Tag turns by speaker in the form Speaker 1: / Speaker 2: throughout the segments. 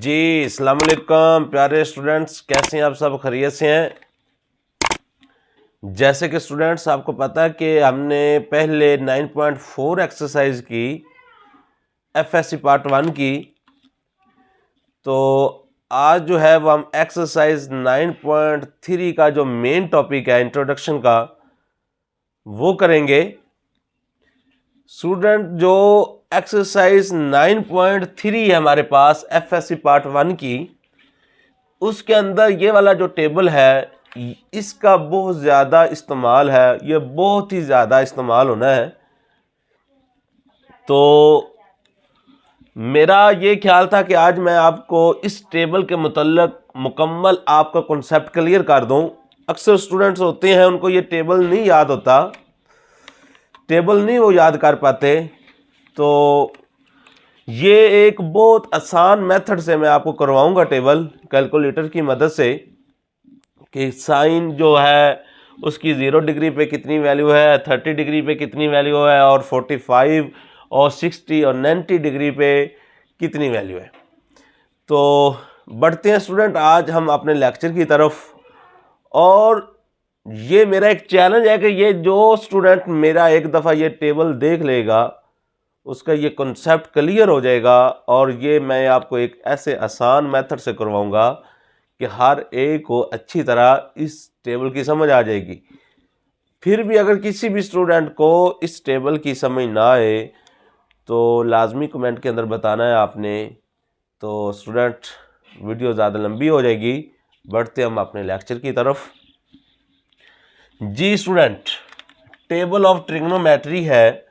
Speaker 1: जी अस्सलाम वालेकुम प्यारे स्टूडेंट्स, कैसे हैं आप सब? खैरियत से हैं? जैसे कि स्टूडेंट्स आपको पता है कि हमने पहले 9.4 एक्सरसाइज की एफएससी पार्ट 1 की, तो आज जो है वो हम एक्सरसाइज 9.3 का जो मेन टॉपिक है इंट्रोडक्शन का वो करेंगे। स्टूडेंट जो एक्सरसाइज 9.3 है हमारे पास एफएससी पार्ट 1 की, उसके अंदर ये वाला जो टेबल है इसका बहुत ज़्यादा इस्तेमाल है, ये बहुत ही ज़्यादा इस्तेमाल होना है। तो मेरा ये ख्याल था कि आज मैं आपको इस टेबल के मुतल्लक मुकम्मल आपका कॉन्सेप्ट क्लियर कर दूं। अक्सर स्टूडेंट्स होते हैं उनको ये टेबल नहीं याद होता, टेबल नहीं वो याद कर पाते। तो ये एक बहुत आसान मेथड से मैं आपको करवाऊंगा टेबल कैलकुलेटर की मदद से कि साइन जो है उसकी 0 डिग्री पे कितनी वैल्यू है, 30 डिग्री पे कितनी वैल्यू है, और 45 और 60 और 90 डिग्री पे कितनी वैल्यू है। तो बढ़ते हैं स्टूडेंट आज हम अपने लेक्चर की तरफ। और ये मेरा एक चैलेंज है कि ये जो स्टूडेंट मेरा एक दफ़ा ये टेबल देख लेगा उसका ये कॉन्सेप्ट क्लियर हो जाएगा, और ये मैं आपको एक ऐसे आसान मेथड से करवाऊंगा कि हर एक को अच्छी तरह इस टेबल की समझ आ जाएगी। फिर भी अगर किसी भी स्टूडेंट को इस टेबल की समझ ना आए तो लाजमी कमेंट के अंदर बताना है आपने। तो स्टूडेंट वीडियो ज़्यादा लंबी हो जाएगी, बढ़ते हम अपने लेक्चर की तरफ। जी स्टूडेंट, टेबल ऑफ ट्रिग्नोमेट्री है,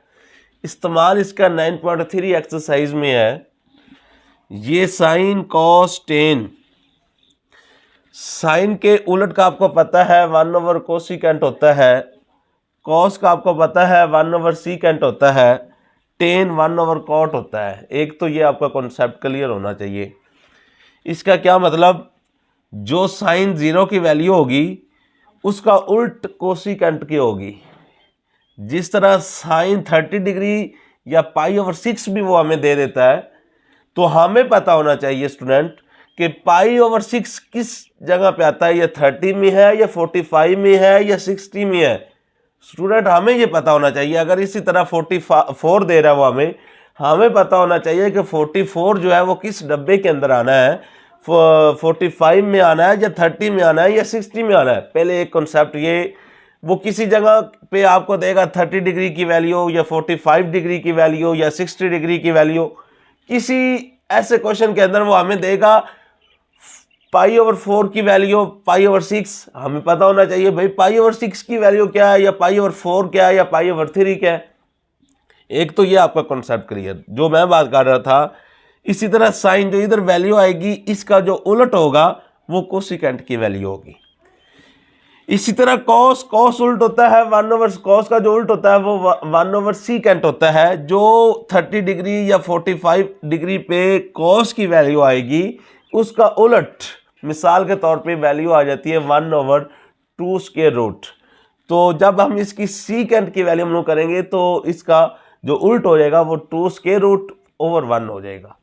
Speaker 1: इस्तेमाल इसका 9.3 एक्सरसाइज में है। ये साइन कॉस टेन, साइन के उलट का आपको पता है 1 ओवर कोसिकेंट होता है, कॉस का आपको पता है 1 ओवर सीकेंट होता है, टेन 1 ओवर कॉट होता है। एक तो ये आपका कॉन्सेप्ट क्लियर होना चाहिए। इसका क्या मतलब, जो साइन 0 की वैल्यू होगी उसका उल्ट कोसिकेंट की होगी। जिस तरह साइन 30 डिग्री या पाई/6 भी वो हमें दे देता है, तो हमें पता होना चाहिए स्टूडेंट कि पाई/6 किस जगह पे आता है, या 30 में है या 45 में है या 60 में है। स्टूडेंट हमें ये पता होना चाहिए। अगर इसी तरह 44 दे रहा है वो हमें पता होना चाहिए कि 44 जो है वो किस डब्बे के अंदर आना है, 45 में आना है या 30 में आना है या 60 में आना है। पहले एक कॉन्सेप्ट ये, वो किसी जगह पे आपको देगा 30 डिग्री की वैल्यू या 45 डिग्री की वैल्यू या 60 डिग्री की वैल्यू। किसी ऐसे क्वेश्चन के अंदर वो हमें देगा पाई/4 की वैल्यू, पाई/6। हमें पता होना चाहिए भाई पाई/6 की वैल्यू क्या है, या पाई/4 क्या है, या पाई/3 क्या है। एक तो ये आपका कॉन्सेप्ट क्लियर जो मैं बात कर रहा था। इसी तरह साइन जो इधर वैल्यू आएगी इसका जो उलट होगा वो कोसिकेंट की वैल्यू होगी। इसी तरह कॉस, कॉस उल्ट होता है 1 ओवर, कॉस का जो उल्ट होता है वो 1 ओवर सीकेंट होता है। जो 30 डिग्री या 45 डिग्री पे कॉस की वैल्यू आएगी उसका उलट, मिसाल के तौर पे वैल्यू आ जाती है 1/2 स्क्वायर रूट। तो जब हम इसकी सीकेंट की वैल्यू हम लोग करेंगे तो इसका जो उल्ट हो जाएगा वो 2 स्क्वायर रूट ओवर 1 हो जाएगा।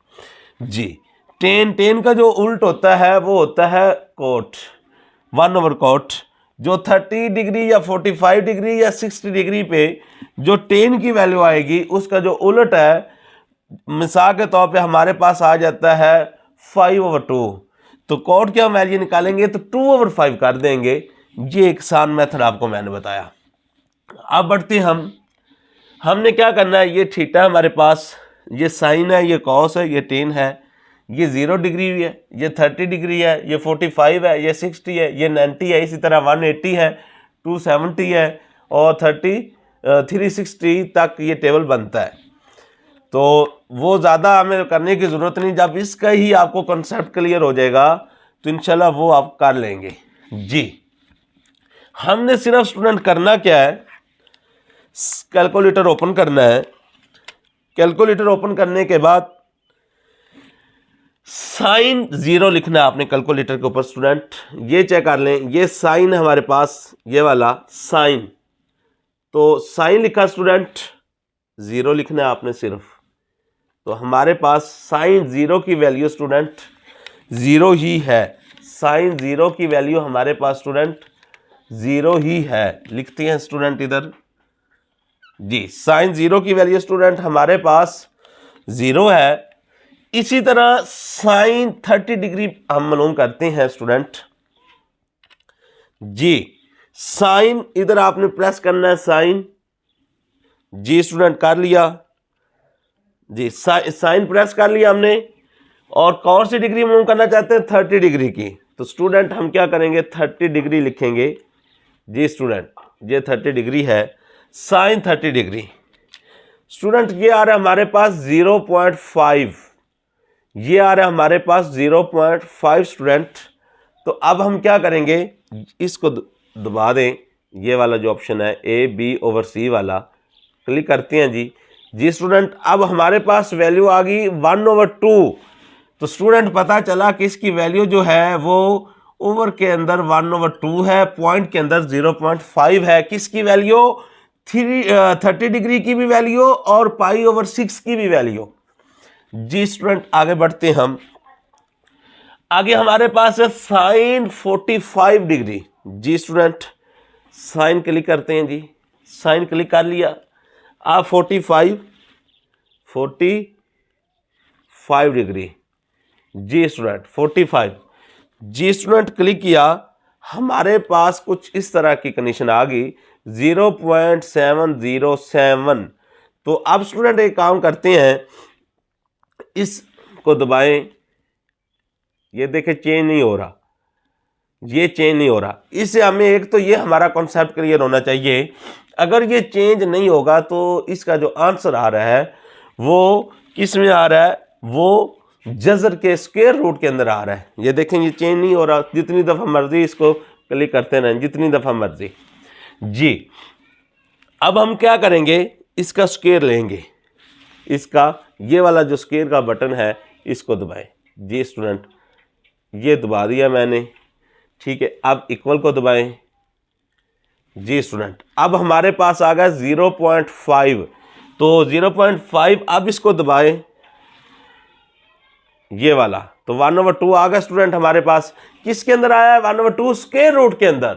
Speaker 1: जी, टेन का जो उल्ट होता है वो होता है कोट, 1 ओवर कोट। जो 30 डिग्री या 45 डिग्री या 60 डिग्री पे जो टेन की वैल्यू आएगी उसका जो उलट है, मिसाल के तौर पे हमारे पास आ जाता है 5/2। तो कोट की हम वैल्यू निकालेंगे तो 2/5 कर देंगे। ये एक आसान मेथड आपको मैंने बताया। अब बढ़ते हमने क्या करना है, ये थीटा हमारे पास, ये साइन है, ये कॉस है, ये टेन है, ये 0 डिग्री है, ये 30 डिग्री है, ये 45 है, ये 60 है, ये 90 है, इसी तरह 180 है, 270 है और 360 तक ये टेबल बनता है। तो वो ज़्यादा हमें करने की ज़रूरत नहीं। जब इसका ही आपको कॉन्सेप्ट क्लियर हो जाएगा तो इंशाल्लाह वो आप कर लेंगे। जी, हमने सिर्फ स्टूडेंट करना क्या है, कैलकुलेटर ओपन करना है। कैलकुलेटर ओपन करने के बाद साइन 0 लिखना है आपने कैलकुलेटर के ऊपर। स्टूडेंट ये चेक कर लें, ये साइन है हमारे पास, ये वाला साइन। तो साइन लिखा स्टूडेंट, 0 लिखना है आपने सिर्फ। तो हमारे पास साइन 0 की वैल्यू स्टूडेंट ज़ीरो ही है। साइन ज़ीरो की वैल्यू हमारे पास स्टूडेंट ज़ीरो ही है। लिखते हैं स्टूडेंट इधर जी, साइन ज़ीरो की वैल्यू स्टूडेंट हमारे पास ज़ीरो है। इसी तरह साइन 30 डिग्री हम मालूम करते हैं स्टूडेंट जी। साइन इधर आपने प्रेस करना है, साइन जी स्टूडेंट कर लिया जी, साइन प्रेस कर लिया हमने। और कौन सी डिग्री मालूम करना चाहते हैं? 30 डिग्री की। तो स्टूडेंट हम क्या करेंगे? 30 डिग्री लिखेंगे जी स्टूडेंट, ये 30 डिग्री है, साइन 30 डिग्री। स्टूडेंट ये आ रहा है हमारे पास 0.5, ये आ रहा है हमारे पास 0.5 स्टूडेंट। तो अब हम क्या करेंगे? इसको दबा दें, ये वाला जो ऑप्शन है A/B/C वाला, क्लिक करते हैं जी स्टूडेंट। अब हमारे पास वैल्यू आ गई 1/2। तो स्टूडेंट पता चला कि इसकी वैल्यू जो है वो ओवर के अंदर 1/2 है, पॉइंट के अंदर 0.5 है। किसकी वैल्यू? 30 डिग्री की भी वैल्यू और π/6 की भी वैल्यू जी स्टूडेंट। आगे बढ़ते हैं हम। आगे हमारे पास है साइन 45 डिग्री जी स्टूडेंट। साइन क्लिक करते हैं जी, साइन क्लिक कर लिया। आप 45 डिग्री जी स्टूडेंट, 45 जी स्टूडेंट क्लिक किया। हमारे पास कुछ इस तरह की कंडीशन आ गई 0.707। तो अब स्टूडेंट एक काम करते हैं, इसको दबाएं, ये देखें चेंज नहीं हो रहा, ये चेंज नहीं हो रहा। इससे हमें एक तो ये हमारा कॉन्सेप्ट क्लियर होना चाहिए, अगर ये चेंज नहीं होगा तो इसका जो आंसर आ रहा है वो किस में आ रहा है? वो जज़र के स्क्वायर रूट के अंदर आ रहा है। ये देखें ये चेंज नहीं हो रहा, जितनी दफ़ा मर्जी इसको क्लिक करते रहें, जितनी दफ़ा मर्जी जी। अब हम क्या करेंगे? इसका स्क्वायर लेंगे, इसका ये वाला जो स्क्वायर का बटन है इसको दबाएं जी स्टूडेंट, ये दबा दिया मैंने, ठीक है। अब इक्वल को दबाएं जी स्टूडेंट। अब हमारे पास आ गया 0.5, तो 0.5 अब इसको दबाएं, ये वाला, तो 1/2 आ गया स्टूडेंट हमारे पास। किसके अंदर आया है? 1/2 स्क्वायर रूट के अंदर।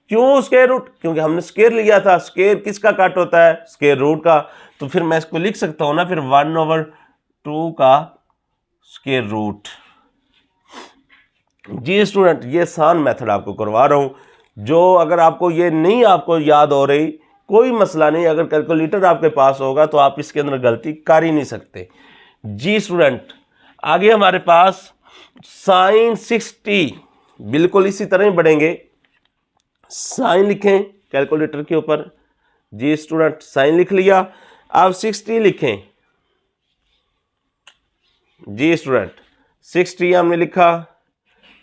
Speaker 1: क्यों स्क्वायर रूट? क्योंकि हमने स्क्वायर लिया था। स्क्वायर किसका कट होता है? स्क्वायर रूट का। तो फिर मैं इसको लिख सकता हूं ना, फिर 1/2 का स्क्वायर रूट जी स्टूडेंट। ये आसान मेथड आपको करवा रहा हूं, जो अगर आपको ये नहीं आपको याद हो रही, कोई मसला नहीं, अगर कैलकुलेटर आपके पास होगा तो आप इसके अंदर गलती कर ही नहीं सकते जी स्टूडेंट। आगे हमारे पास साइन 60, बिल्कुल इसी तरह ही बढ़ेंगे। साइन लिखें कैलकुलेटर के ऊपर जी स्टूडेंट, साइन लिख लिया। अब 60 लिखें जी स्टूडेंट, 60 हमने लिखा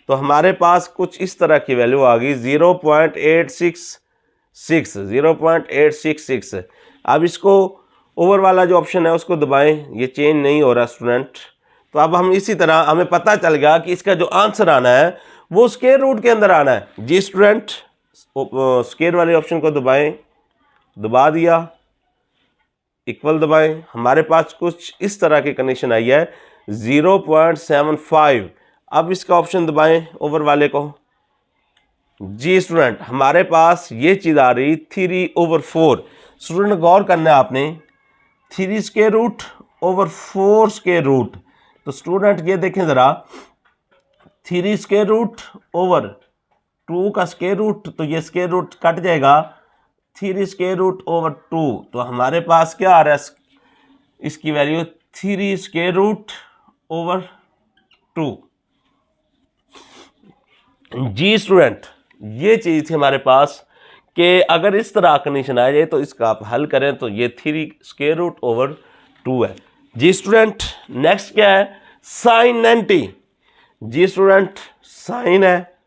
Speaker 1: तो हमारे पास कुछ इस तरह की वैल्यू आ गई 0.866। अब इसको ओवर वाला जो ऑप्शन है उसको दबाएं, ये चेंज नहीं हो रहा स्टूडेंट। तो अब हम इसी तरह हमें पता चल गया कि इसका जो आंसर आना है वो स्क्वायर रूट के अंदर आना है जी स्टूडेंट। स्क्वायर वाले ऑप्शन को दबाएं, दबा दिया, इक्वल दबाएं। हमारे पास कुछ इस तरह की कंडीशन आई है 0.75। अब इसका ऑप्शन दबाएं ओवर वाले को जी स्टूडेंट। हमारे पास ये चीज़ आ रही 3/4। स्टूडेंट गौर करना है आपने, 3 square root over 4 square root. तो स्टूडेंट ये देखें ज़रा, 3 स्क्वायर रूट ओवर 2 का स्क्वायर रूट, तो ये स्क्वायर रूट कट जाएगा, 3 स्क्वायर रूट ओवर 2। तो हमारे पास क्या आ रहा है? इसकी वैल्यू 3 स्क्वायर रूट ओवर 2 जी स्टूडेंट। ये चीज़ थी हमारे पास कि अगर इस तरह कंडीशन आ जाए तो इसका आप हल करें, तो ये 3 स्क्वायर रूट ओवर 2 है जी स्टूडेंट। नेक्स्ट क्या है? साइन 90 जी स्टूडेंट, साइन है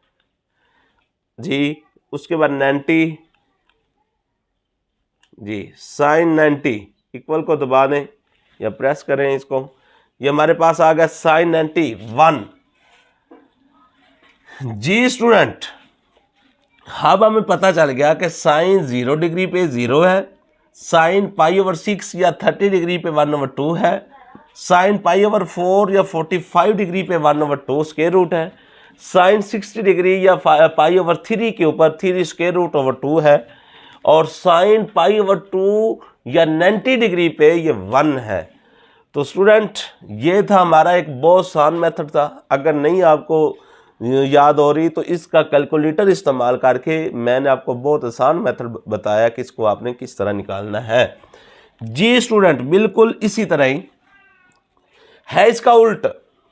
Speaker 1: जी, उसके बाद 90 जी, साइन 90, इक्वल को दबा दें या प्रेस करें इसको, ये हमारे पास आ गया साइन 91 जी स्टूडेंट। अब हमें पता चल गया कि साइन 0 डिग्री पे 0 है, साइन π/6 या 30 डिग्री पे 1/2 है, साइन π/4 या 45 डिग्री पे 1/2 स्क्वायर रूट है। साइन 60 डिग्री या π/3 के ऊपर 3 स्क्वायर रूट ओवर 2 है। और साइन π/2 या 90 डिग्री पे ये 1 है। तो स्टूडेंट ये था हमारा एक बहुत आसान मेथड था। अगर नहीं आपको याद हो रही तो इसका कैलकुलेटर इस्तेमाल करके मैंने आपको बहुत आसान मेथड बताया कि इसको आपने किस तरह निकालना है। जी स्टूडेंट, बिल्कुल इसी तरह ही है इसका उल्ट।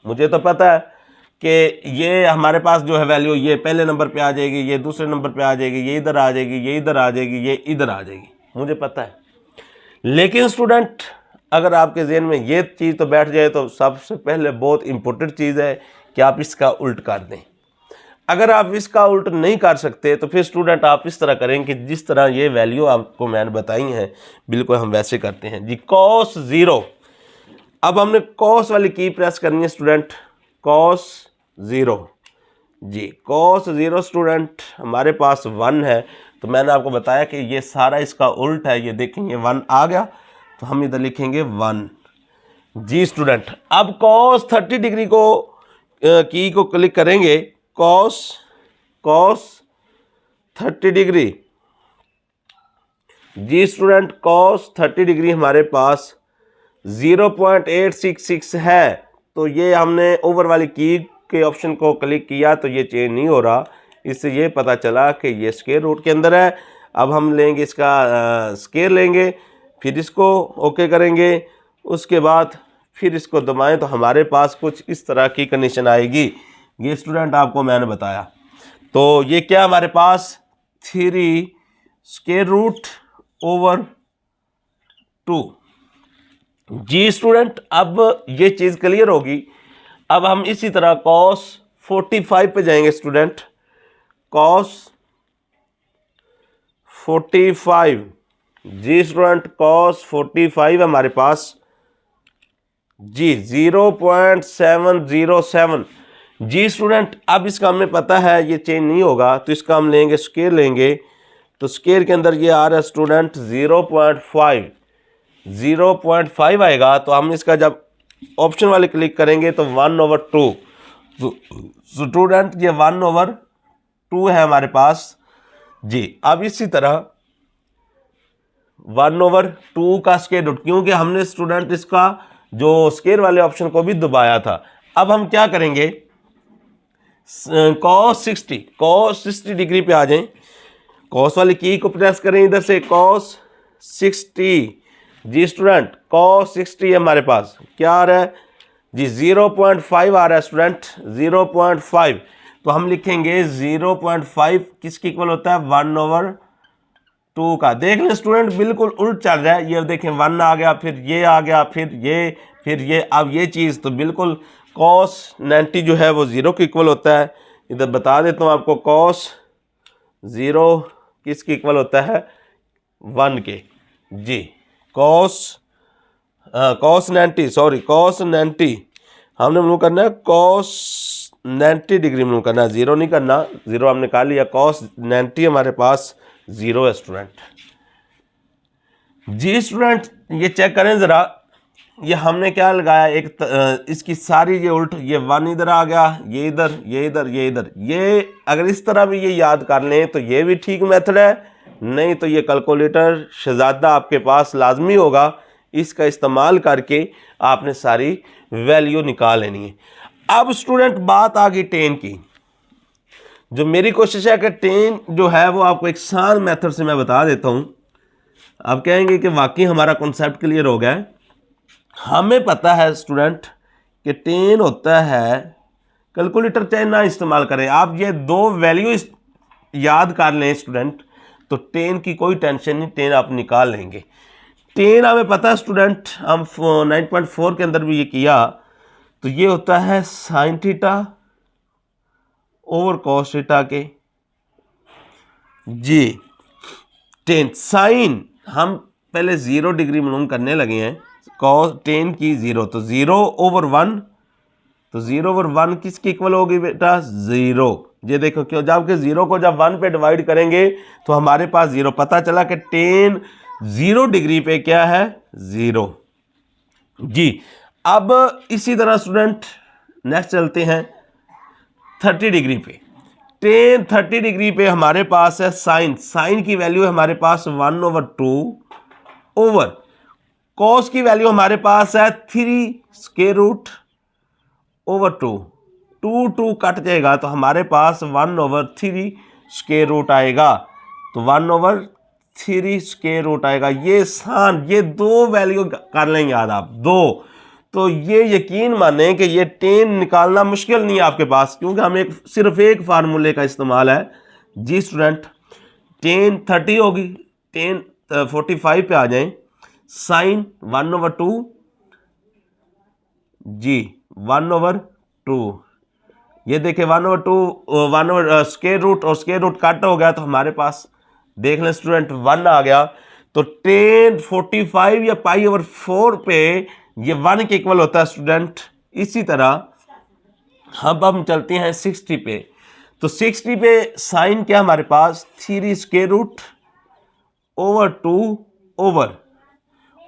Speaker 1: मुझे तो पता है कि ये हमारे पास जो है वैल्यू ये पहले नंबर पे आ जाएगी, ये दूसरे नंबर पे आ जाएगी, ये इधर आ जाएगी, ये इधर आ जाएगी, ये इधर आ जाएगी, मुझे पता है। लेकिन स्टूडेंट अगर आपके ज़हन में ये चीज़ तो बैठ जाए तो सबसे पहले बहुत इंपॉर्टेंट चीज़ है कि आप इसका उल्ट कर दें। अगर आप इसका उल्ट नहीं कर सकते तो फिर स्टूडेंट आप इस तरह करें कि जिस तरह ये वैल्यू आपको मैंने बताई हैं बिल्कुल हम वैसे करते हैं जी। cos 0, अब हमने cos वाली की प्रेस करनी है स्टूडेंट। cos 0 जी, cos 0 स्टूडेंट हमारे पास 1 है। तो मैंने आपको बताया कि ये सारा इसका उल्ट है। ये देखेंगे 1 आ गया तो हम इधर लिखेंगे 1 जी स्टूडेंट। अब cos 30 डिग्री को की को क्लिक करेंगे, cos 30 डिग्री जी स्टूडेंट। cos 30 डिग्री हमारे पास 0.866 है। तो ये हमने ओवर वाली की के ऑप्शन को क्लिक किया तो ये चेंज नहीं हो रहा। इससे ये पता चला कि ये स्क्वायर रूट के अंदर है। अब हम लेंगे इसका स्क्वायर लेंगे, फिर इसको ओके करेंगे, उसके बाद फिर इसको दबाएं तो हमारे पास कुछ इस तरह की कंडीशन आएगी। ये स्टूडेंट आपको मैंने बताया। तो ये क्या हमारे पास 3 स्क्वायर रूट ओवर 2 जी स्टूडेंट। अब ये चीज़ क्लियर होगी। अब हम इसी तरह cos 45 पे जाएंगे स्टूडेंट। cos 45 जी स्टूडेंट, cos 45 हमारे पास जी 0.707 जी स्टूडेंट। अब इसका हमें पता है ये चेंज नहीं होगा तो इसका हम लेंगे स्क्वायर लेंगे। तो स्क्वायर के अंदर ये आ रहा है स्टूडेंट 0.5 आएगा। तो हम इसका जब ऑप्शन वाले क्लिक करेंगे तो 1/2 स्टूडेंट, ये 1/2 है हमारे पास जी। अब इसी तरह 1/2 का स्क्वायर रूट, क्योंकि हमने स्टूडेंट इसका जो स्क्वायर वाले ऑप्शन को भी दबाया था। अब हम क्या करेंगे, cos 60 डिग्री पे आ जाएं। cos वाली की को प्रेस करें इधर से, cos 60 जी स्टूडेंट। cos 60 हमारे पास क्या आ रहा है जी 0.5 आ रहा है स्टूडेंट, 0.5। तो हम लिखेंगे 0.5 किसके इक्वल होता है 1/2 का। देख लें स्टूडेंट बिल्कुल उल्ट चल रहा है। ये देखें 1 आ गया, फिर ये आ गया, फिर ये। अब ये चीज़ तो बिल्कुल cos 90 जो है वो 0 के इक्वल होता है। इधर बता देता हूँ आपको, cos 0 किसके इक्वल होता है 1 के जी। cos 90 हमने मूव करना है, cos 90 डिग्री मूव करना है, 0 नहीं करना। 0 हमने निकाल लिया। cos 90 हमारे पास 0 है स्टूडेंट जी। स्टूडेंट ये चेक करें ज़रा, ये हमने क्या लगाया एक इसकी सारी ये उल्ट, ये 1 इधर आ गया, ये इधर, ये इधर, ये इधर। ये अगर इस तरह भी ये याद कर लें तो ये भी ठीक मेथड है। नहीं तो ये कैलकुलेटर शहजादा आपके पास लाजमी होगा, इसका इस्तेमाल करके आपने सारी वैल्यू निकाल लेनी है। अब स्टूडेंट बात आ गई टेन की। जो मेरी कोशिश है कि टेन जो है वो आपको एक आसान मेथड से मैं बता देता हूँ। आप कहेंगे कि वाकई हमारा कॉन्सेप्ट क्लियर हो गया है। हमें पता है स्टूडेंट कि टेन होता है, कैलकुलेटर चाहे ना इस्तेमाल करें, आप ये 2 वैल्यू याद कर लें स्टूडेंट, तो टेन की कोई टेंशन नहीं, टेन आप निकाल लेंगे। टेन हमें पता है स्टूडेंट, हम 9.4 के अंदर भी ये किया, तो ये होता है sine theta over cos theta के जी। टेन साइन हम पहले 0 डिग्री मालूम करने लगे हैं, कॉस टेन की 0, तो 0/1, तो 0/1 किसकी इक्वल होगी बेटा 0। ये देखो क्यों, जबकि 0 को जब 1 पे डिवाइड करेंगे तो हमारे पास 0, पता चला कि टेन 0 डिग्री पे क्या है 0 जी। अब इसी तरह स्टूडेंट नेक्स्ट चलते हैं 30 डिग्री पे। टेन 30 डिग्री पे हमारे पास है साइन। साइन की वैल्यू है हमारे पास 1/2 ओवर कॉस की वैल्यू हमारे पास है 3√2। 2 कट जाएगा तो हमारे पास 1/3 आएगा। तो 1/3 आएगा। ये सान, ये दो वैल्यू कर लें याद आप, दो। तो ये यकीन माने कि ये टेन निकालना मुश्किल नहीं है आपके पास, क्योंकि हमें सिर्फ एक फार्मूले का इस्तेमाल है। जी स्टूडेंट, टेन 30 होगी, टेन 45 पे आ जाएं। साइन 1/2 जी 1/2। ये देखिए 1/2 स्क्वायर रूट और स्क्वायर रूट कट हो गया तो हमारे पास देख लें स्टूडेंट 1 आ गया। तो टेन 45 या π/4 पे ये 1 के इक्वल होता है स्टूडेंट। इसी तरह हम चलते हैं 60 पे। तो 60 पे साइन क्या हमारे पास 3√2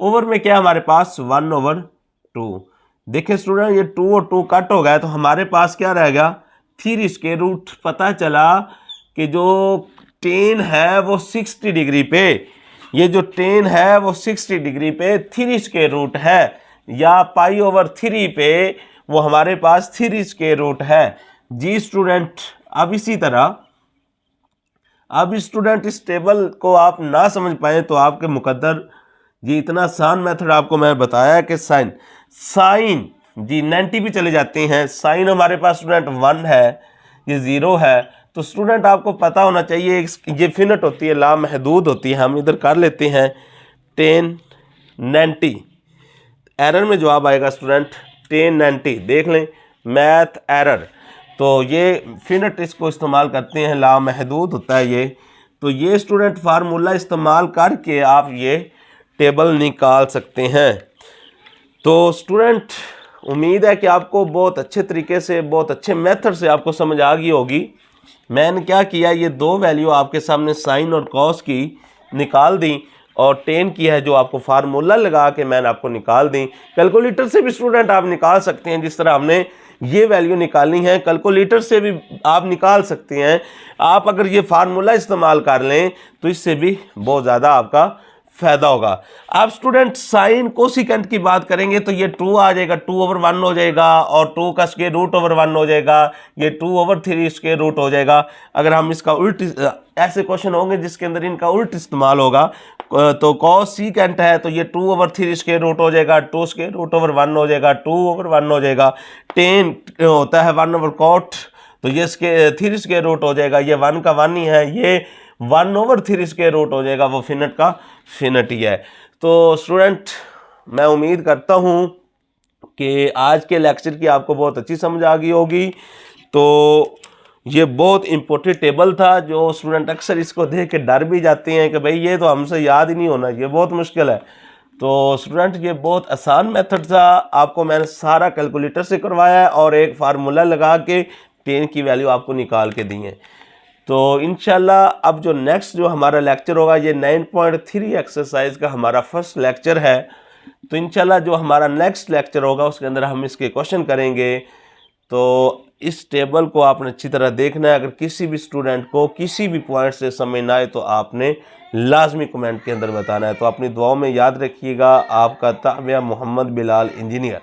Speaker 1: ओवर में क्या हमारे पास 1/2। देखिए स्टूडेंट ये 2 और 2 कट हो गया तो हमारे पास क्या रह गया 3√। पता चला कि जो टेन है वो 60 डिग्री पे, ये जो टेन है वो 60 डिग्री पे 3√, है या π/3 पे वो हमारे पास 3√। है। जी स्टूडेंट, अब इसी तरह अब स्टूडेंट इस टेबल को आप ना समझ पाए तो आपके मुकद्दर जी इतना आसान मेथड आपको मैं बताया कि साइन जी 90 भी चले जाते हैं। साइन हमारे पास स्टूडेंट 1 है, ये 0 है। तो स्टूडेंट आपको पता होना चाहिए ये फिनिट होती है, लामहदूद होती है। हम इधर कर लेते हैं 10 90। एरर में जवाब आएगा स्टूडेंट 10 90। देख लें मैथ एरर। तो ये फिनिट इसको इस्तेमाल करते हैं, लामहदूद होता है ये। तो ये स्टूडेंट फार्मूला इस्तेमाल करके आप ये टेबल निकाल सकते हैं। तो स्टूडेंट उम्मीद है कि आपको बहुत अच्छे तरीके से, बहुत अच्छे मेथड से आपको समझ आ गई होगी। मैंने क्या किया, ये दो वैल्यू आपके सामने साइन और कॉस की निकाल दी और 10 की है जो आपको फार्मूला लगा के मैंने आपको निकाल दी। कैलकुलेटर से भी स्टूडेंट आप निकाल सकते हैं, जिस तरह हमने ये वैल्यू निकालनी है कैलकुलेटर से भी आप निकाल सकते हैं। आप अगर ये फार्मूला इस्तेमाल कर लें तो इससे भी बहुत ज़्यादा आपका फायदा होगा। आप स्टूडेंट साइन कोसिकेंट की बात करेंगे तो ये 2 आ जाएगा, 2/1 हो जाएगा और 2 का स्क्वायर रूट ओवर 1 हो जाएगा, ये 2/3 स्क्वायर रूट हो जाएगा। अगर हम इसका उल्ट, ऐसे क्वेश्चन होंगे जिसके अंदर इनका उल्ट इस्तेमाल होगा, तो कोसिकेंट है तो ये 2/3 स्क्वायर रूट हो जाएगा, 2 स्क्वायर रूट ओवर 1 हो जाएगा, 2/1 हो जाएगा। टेन होता है 1/cot, तो ये 3 स्क्वायर रूट हो जाएगा, ये 1 का 1 ही है, ये 1/3 स्क्वायर रूट हो जाएगा, वो फिनिट का फिनिट ही है। तो स्टूडेंट मैं उम्मीद करता हूँ कि आज के लेक्चर की आपको बहुत अच्छी समझ आ गई होगी। तो ये बहुत इम्पोर्टेंट टेबल था जो स्टूडेंट अक्सर इसको देख के डर भी जाते हैं कि भाई ये तो हमसे याद ही नहीं होना, ये बहुत मुश्किल है। तो स्टूडेंट ये बहुत आसान मेथड था, आपको मैंने सारा कैलकुलेटर से करवाया है और एक फार्मूला लगा के 10 की वैल्यू आपको निकाल के दी है। तो इंशाल्लाह अब जो नेक्स्ट जो हमारा लेक्चर होगा ये 9.3 एक्सरसाइज का हमारा फर्स्ट लेक्चर है। तो इंशाल्लाह जो हमारा नेक्स्ट लेक्चर होगा उसके अंदर हम इसके क्वेश्चन करेंगे। तो इस टेबल को आपने अच्छी तरह देखना है। अगर किसी भी स्टूडेंट को किसी भी पॉइंट से समझ ना आए तो आपने लाजमी कमेंट के अंदर बताना है। तो अपनी दुआओं में याद रखिएगा। आपका ताबिया मोहम्मद बिलाल इंजीनियर।